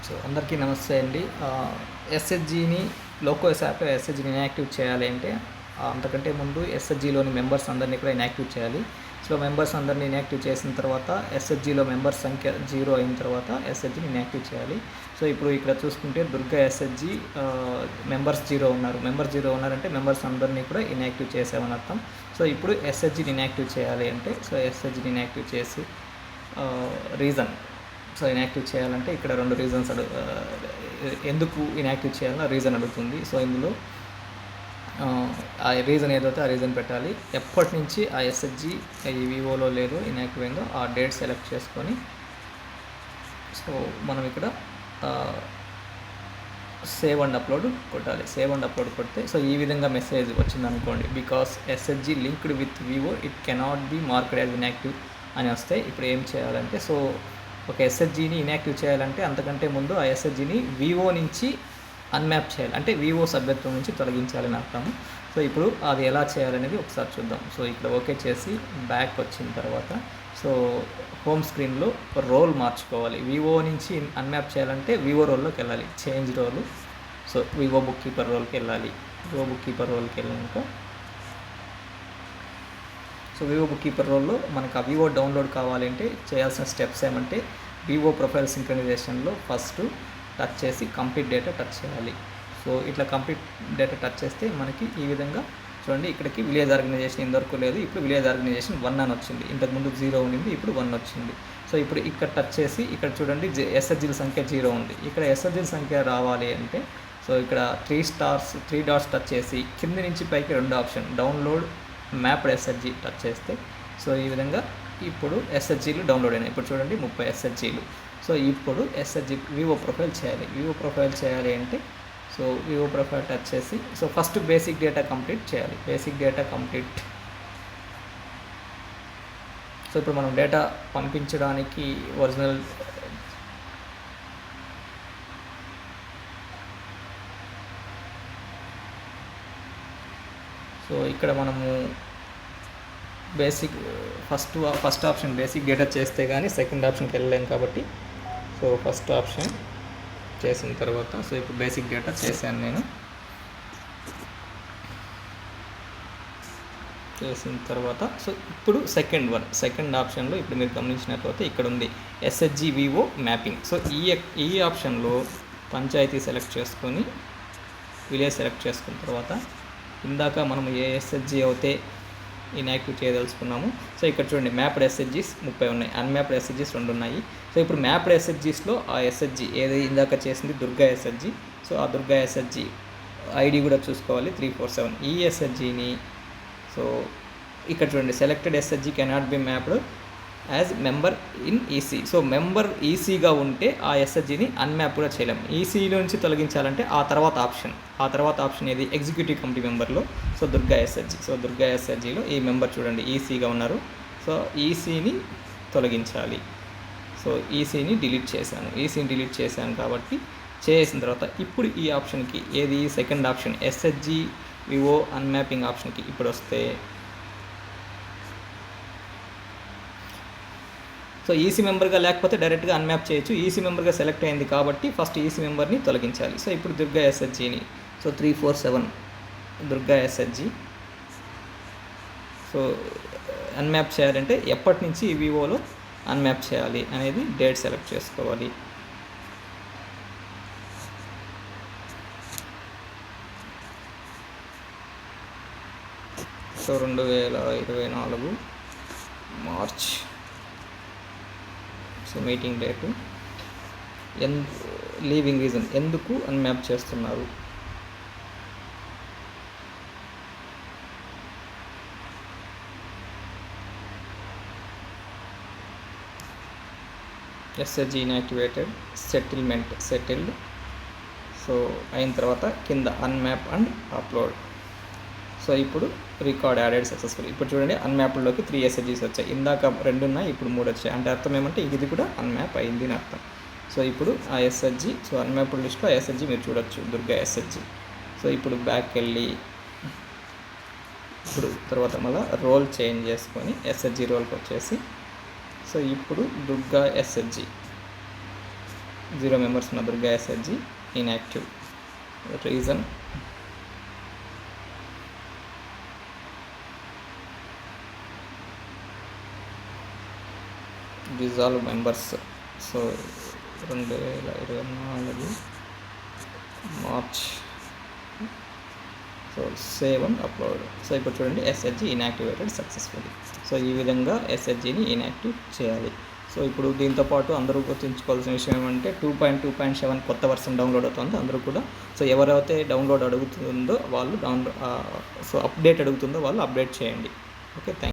So అందరికీ నమస్తే అండి. ఎస్హెచ్జిని లోకోస్ యాప్లో ఎస్హెచ్జిని ఇన్యాక్టివ్ చేయాలి అంటే అంతకంటే ముందు ఎస్హెచ్జిలోని మెంబర్స్ అందరినీ కూడా ఇన్యాక్టివ్ చేయాలి. సో మెంబర్స్ అందరినీ ఇన్యాక్టివ్ చేసిన తర్వాత ఎస్హెచ్జిలో మెంబర్స్ సంఖ్య 0 అయిన తర్వాత ఎస్హెచ్జిని ఇన్యాక్టివ్ చేయాలి. సో ఇప్పుడు ఇక్కడ చూసుకుంటే దుర్గా ఎస్హెచ్జి మెంబర్స్ 0 ఉన్నారు. మెంబర్స్ 0 ఉన్నారంటే మెంబర్స్ అందరినీ కూడా ఇన్యాక్టివ్ చేసామని అర్థం. సో ఇప్పుడు ఎస్హెచ్జిని ఇన్యాక్టివ్ చేయాలి అంటే ఎస్హెచ్జిని ఇన్యాక్టివ్ చేసి రీజన్ ఇన్యాక్టివ్ చేయాలంటే ఇక్కడ 2 రీజన్స్ ఎందుకు ఇన్యాక్టివ్ చేయాలో రీజన్ అడుగుతుంది. సో ఇందులో ఆ రీజన్ ఏదైతే ఆ రీజన్ పెట్టాలి. ఎప్పటి నుంచి ఆ ఎస్హెచ్జి ఈ వివోలో లేదు ఇన్యాక్టివ్ అయిందో ఆ డేట్ సెలెక్ట్ చేసుకొని సో మనం ఇక్కడ సేవ్ అండ్ అప్లోడ్ కొట్టాలి. సేవ్ అండ్ అప్లోడ్ కొడితే సో ఈ విధంగా మెసేజ్ వచ్చింది అనుకోండి. Because SHG linked with Vivo it cannot be marked as inactive అని వస్తాయి. ఇప్పుడు ఏం చేయాలంటే సో ఒక ఎస్హెచ్జిని ఇన్యాక్టివ్ చేయాలంటే అంతకంటే ముందు ఆ ఎస్హెచ్జిని వివో నుంచి అన్మ్యాప్ చేయాలి, అంటే వివో సభ్యత్వం నుంచి తొలగించాలని అర్థము. సో ఇప్పుడు అది ఎలా చేయాలనేది ఒకసారి చూద్దాం. సో ఇక్కడ ఓకే చేసి బ్యాక్ వచ్చిన తర్వాత సో హోమ్ స్క్రీన్లో రోల్ మార్చుకోవాలి. వివో నుంచి అన్మ్యాప్ చేయాలంటే వివో రోల్లోకి వెళ్ళాలి, చేంజ్ రోలు. సో వివో బుక్ కీపర్ రోల్కి వెళ్ళాలి. వివో బుక్ కీపర్ రోల్కి వెళ్ళాక సో వివో బుక్ కీపర్ రోల్లో మనకు ఆ వివో డౌన్లోడ్ కావాలంటే చేయాల్సిన స్టెప్స్ ఏమంటే వివో ప్రొఫైల్ సింక్రనైజేషన్లో ఫస్ట్ టచ్ చేసి కంప్లీట్ డేటా టచ్ చేయాలి. సో ఇట్లా కంప్లీట్ డేటా టచ్ చేస్తే మనకి ఈ విధంగా చూడండి, ఇక్కడికి విలేజ్ ఆర్గనైజేషన్ ఇంతవరకు లేదు, ఇప్పుడు విలేజ్ ఆర్గనైజేషన్ 1 అని వచ్చింది. ఇంతకుముందు 0 ఉండింది, ఇప్పుడు 1 వచ్చింది. సో ఇప్పుడు ఇక్కడ టచ్ చేసి ఇక్కడ చూడండి ఎస్హెచ్జిల సంఖ్య 0 ఉంది. ఇక్కడ ఎస్హెచ్జిల సంఖ్య రావాలి అంటే సో ఇక్కడ 3 డాట్స్ టచ్ చేసి కింది నుంచి పైకి 2 option download mapped SHG touch చేస్తే సో ఈ విధంగా ఇప్పుడు ఎస్హెచ్జిలు డౌన్లోడ్ అయినాయి. ఇప్పుడు చూడండి 30 ఎస్హెచ్జిలు. సో ఇప్పుడు ఎస్హెచ్జి వివో ప్రొఫైల్ చేయాలి. వివో ప్రొఫైల్ చేయాలి అంటే సో వివో ప్రొఫైల్ టచ్ చేసి so first basic data complete చేయాలి. Basic data complete. సో ఇప్పుడు మనం డేటా పంపించడానికి ఒరిజినల్ సో ఇక్కడ మనము basic first option basic data చేస్తే కానీ సెకండ్ ఆప్షన్కి వెళ్ళలేం కాబట్టి సో ఫస్ట్ ఆప్షన్ చేసిన తర్వాత సో ఇప్పుడు బేసిక్ డేటా చేశాను నేను. చేసిన తర్వాత సో ఇప్పుడు సెకండ్ ఆప్షన్లో ఇప్పుడు మీరు గమనించినట్లయితే ఇక్కడ ఉంది ఎస్హెచ్జి వివో మ్యాపింగ్. సో ఈ ఆప్షన్లో పంచాయతీ సెలెక్ట్ చేసుకొని విలేజ్ సెలెక్ట్ చేసుకున్న తర్వాత ఇందాక మనం ఏ ఎస్హెచ్జి అయితే ఇన్యాక్టివ్ చేయదలుచుకున్నాము. సో ఇక్కడ చూడండి మ్యాప్డ్ ఎస్హెచ్జిస్ 30 ఉన్నాయి, అన్మ్యాప్డ్ ఎస్హెచ్జిస్ 2 ఉన్నాయి. సో ఇప్పుడు మ్యాప్డ్ ఎస్హెచ్జిస్లో ఆ ఎస్హెచ్జి ఏది ఇందాక చేసింది దుర్గా ఎస్హెచ్జి. సో ఆ దుర్గా ఎస్హెచ్జి ఐడి కూడా చూసుకోవాలి 347. ఈ ఎస్హెచ్జిని సో ఇక్కడ చూడండి selected SHG cannot be mapped as member in EC. So member ఈసీగా ఉంటే ఆ ఎస్హెచ్జిని అన్మ్యాప్ కూడా చేయలేము. ఈసీలో నుంచి తొలగించాలంటే ఆ తర్వాత ఆప్షన్ ఏది ఎగ్జిక్యూటివ్ కమిటీ మెంబర్లో so Durga SHG. So Durga ఎస్హెచ్జిలో ఈ మెంబర్ చూడండి ఈసీగా ఉన్నారు. సో ఈసీని తొలగించాలి. సో ఈసీని డిలీట్ చేశాను కాబట్టి చేసిన తర్వాత ఇప్పుడు ఈ ఆప్షన్కి ఏది సెకండ్ ఆప్షన్ ఎస్హెచ్జి వివో అన్మ్యాపింగ్ ఆప్షన్కి ఇప్పుడు వస్తే సో ఈసీ మెంబర్గా లేకపోతే డైరెక్ట్గా అన్మ్యాప్ చేయొచ్చు. ఈసీ మెంబర్గా సెలెక్ట్ అయింది కాబట్టి ఫస్ట్ ఈసీ మెంబర్ని తొలగించాలి. సో ఇప్పుడు దుర్గా ఎస్హెచ్జిని so 347 Durga SHG so unmap చేయాలంటే ఎప్పటి నుంచి ఈ వివోలో అన్మ్యాప్ చేయాలి అనేది డేట్ సెలెక్ట్ చేసుకోవాలి. So 2024 March. So meeting date leaving reason ఎందుకు అన్మ్యాప్ చేస్తున్నారు. SHG inactivated settled. సో అయిన తర్వాత కింద అన్మ్యాప్ అండ్ అప్లోడ్. సో ఇప్పుడు రికార్డ్ యాడెడ్ సక్సెస్ఫుల్. ఇప్పుడు చూడండి అన్మ్యాప్డ్లోకి 3 ఎస్హెచ్జిస్ వచ్చాయి. ఇందాక 2 ఉన్నాయి, ఇప్పుడు 3 వచ్చాయి. అంటే అర్థం ఏమంటే ఇది కూడా అన్మ్యాప్ అయింది అని అర్థం. సో ఇప్పుడు ఆ ఎస్హెచ్జి సో అన్మ్యాప్డ్ లిస్ట్లో ఆ ఎస్హెచ్జి మీరు చూడొచ్చు దుర్గా ఎస్హెచ్జి. సో ఇప్పుడు బ్యాక్ వెళ్ళి ఇప్పుడు తర్వాత మళ్ళీ రోల్ చేంజ్ చేసుకొని ఎస్హెచ్జి రోల్కి వచ్చేసి సో ఇప్పుడు దుర్గా ఎస్హెచ్జి 0 మెంబర్స్ ఉన్న Durga SHG inactive. Reason dissolve members. So 2024 March. So save and upload. So ఇప్పుడు చూడండి ఎస్హెచ్జి ఇన్యాక్టివేటెడ్ సక్సెస్ఫుల్లీ. సో ఈ విధంగా ఎస్హెచ్జిని ఇన్యాక్టివ్ చేయాలి. సో ఇప్పుడు దీంతోపాటు అందరూ గుర్తుంచుకోవాల్సిన విషయం ఏమంటే 2.2.7 కొత్త వర్షన్ డౌన్లోడ్ అవుతుంది అందరూ కూడా. సో ఎవరైతే డౌన్లోడ్ అడుగుతుందో వాళ్ళు సో అప్డేట్ అడుగుతుందో వాళ్ళు అప్డేట్ చేయండి. Okay, thank